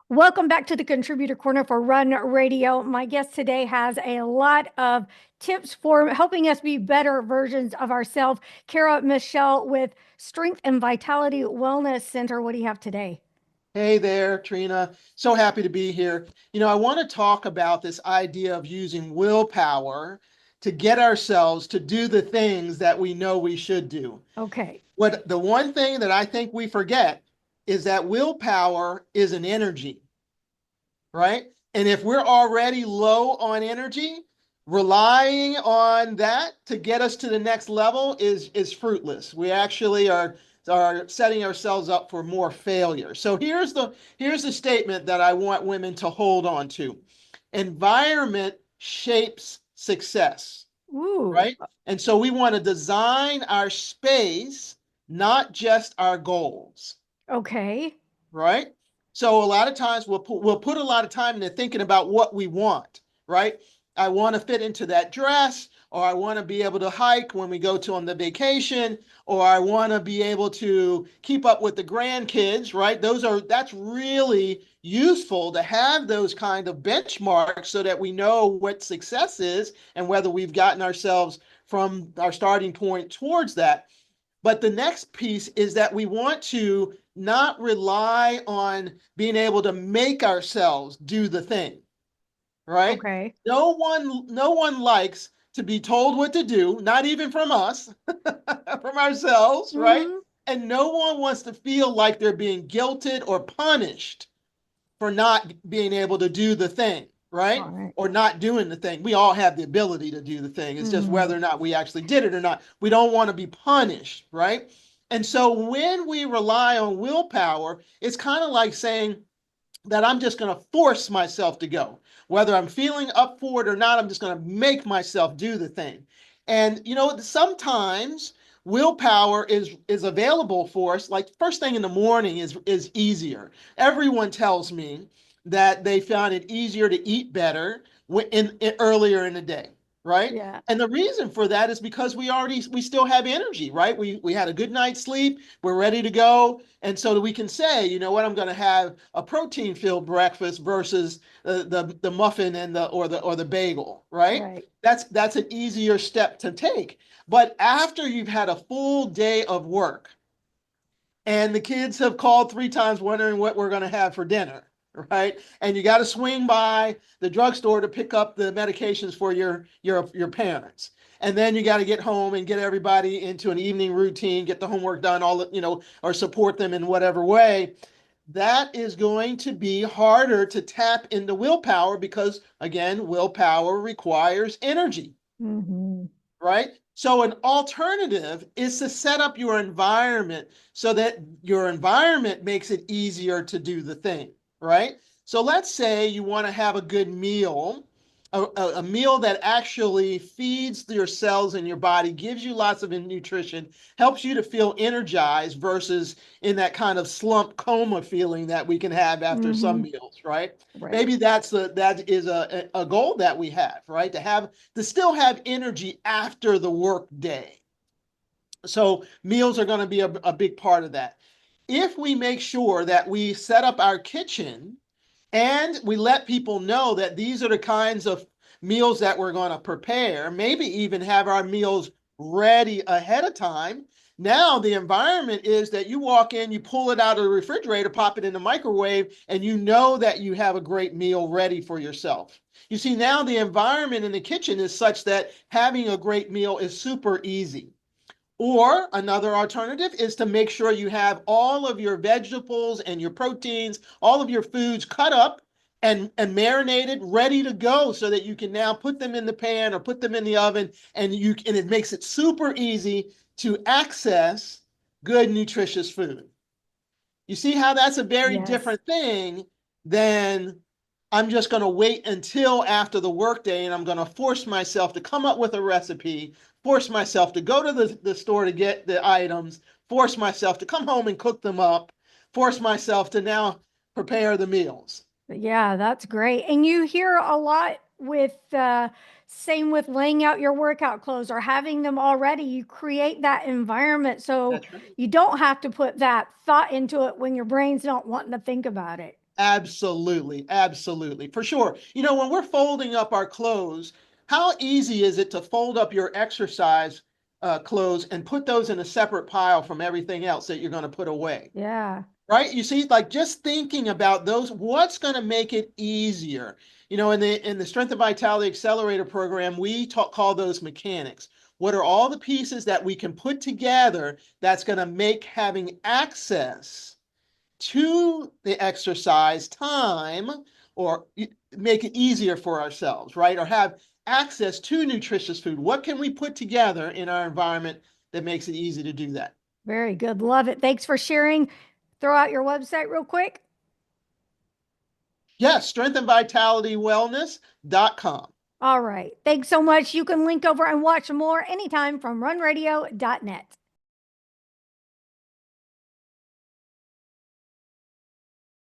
Welcome back to the Contributor Corner for Run Radio. My guest today has a lot of tips for helping us be better versions of ourselves. Cara-Michele with Strength and Vitality Wellness Center. What do you have today? Hey there, Trina. So happy to be here. I want to talk about this idea of using willpower to get ourselves to do the things that we know we should do. Okay. What the one thing that I think we forget is that willpower is an energy, right? And if we're already low on energy, relying on that to get us to the next level is fruitless. We actually are setting ourselves up for more failure. So here's the statement that I want women to hold on to. Environment shapes success, Ooh, right? And so we want to design our space, not just our goals, okay. right? So a lot of times we'll put a lot of time into thinking about what we want, right? I want to fit into that dress, or I want to be able to hike when we go to on the vacation, or I want to be able to keep up with the grandkids, right? That's really useful to have those kind of benchmarks so that we know what success is and whether we've gotten ourselves from our starting point towards that. But the next piece is that we want to not rely on being able to make ourselves do the thing, right? Okay. No one likes to be told what to do, not even from us, from ourselves, right? Mm-hmm. And no one wants to feel like they're being guilted or punished for not being able to do the thing, All right? right. Or not doing the thing. We all have the ability to do the thing. It's just Mm-hmm. whether or not we actually did it or not. We don't want to be punished, right? And so when we rely on willpower, it's kind of like saying that I'm just going to force myself to go. Whether I'm feeling up for it or not, I'm just going to make myself do the thing. And sometimes willpower is available for us. Like first thing in the morning is easier. Everyone tells me that they found it easier to eat better in earlier in the day, right? Yeah. And the reason for that is because we still have energy, right? We had a good night's sleep, we're ready to go, and so that we can say, you know what, I'm going to have a protein filled breakfast versus the muffin and the bagel, right? Right. That's an easier step to take. But after you've had a full day of work and the kids have called 3 times wondering what we're going to have for dinner, right? And you got to swing by the drugstore to pick up the medications for your parents. And then you got to get home and get everybody into an evening routine, get the homework done, or support them in whatever way. That is going to be harder to tap into willpower because, again, willpower requires energy, Mm-hmm. right? So an alternative is to set up your environment so that your environment makes it easier to do the thing, right? So let's say you want to have a good meal, a meal that actually feeds your cells in your body, gives you lots of nutrition, helps you to feel energized versus in that kind of slump coma feeling that we can have after some Mm-hmm. meals, right? Right. Maybe that is a goal that we have, right? To still have energy after the work day. So meals are going to be a big part of that. If we make sure that we set up our kitchen and we let people know that these are the kinds of meals that we're going to prepare, maybe even have our meals ready ahead of time. Now, the environment is that you walk in, you pull it out of the refrigerator, pop it in the microwave, and you know that you have a great meal ready for yourself. You see, now the environment in the kitchen is such that having a great meal is super easy. Or another alternative is to make sure you have all of your vegetables and your proteins, all of your foods cut up and marinated, ready to go so that you can now put them in the pan or put them in the oven and it makes it super easy to access good, nutritious food. You see how that's a very Yes. different thing than I'm just going to wait until after the workday and I'm going to force myself to come up with a recipe, force myself to go to the store to get the items, force myself to come home and cook them up, force myself to now prepare the meals. Yeah, that's great. And you hear a lot with same with laying out your workout clothes or having them already. You create that environment so That's right. you don't have to put that thought into it when your brain's not wanting to think about it. Absolutely, absolutely, for sure. You know, when we're folding up our clothes, how easy is it to fold up your exercise clothes and put those in a separate pile from everything else that you're going to put away? Yeah. Right? You see, like just thinking about those, what's going to make it easier? You know, in the Strength and Vitality Accelerator program, we call those mechanics. What are all the pieces that we can put together that's going to make having access to the exercise time or make it easier for ourselves, right? Or have access to nutritious food? What can we put together in our environment that makes it easy to do that? Very good. Love it. Thanks for sharing. Throw out your website real quick. Yes, strengthandvitalitywellness.com. All right. Thanks so much. You can link over and watch more anytime from runradio.net.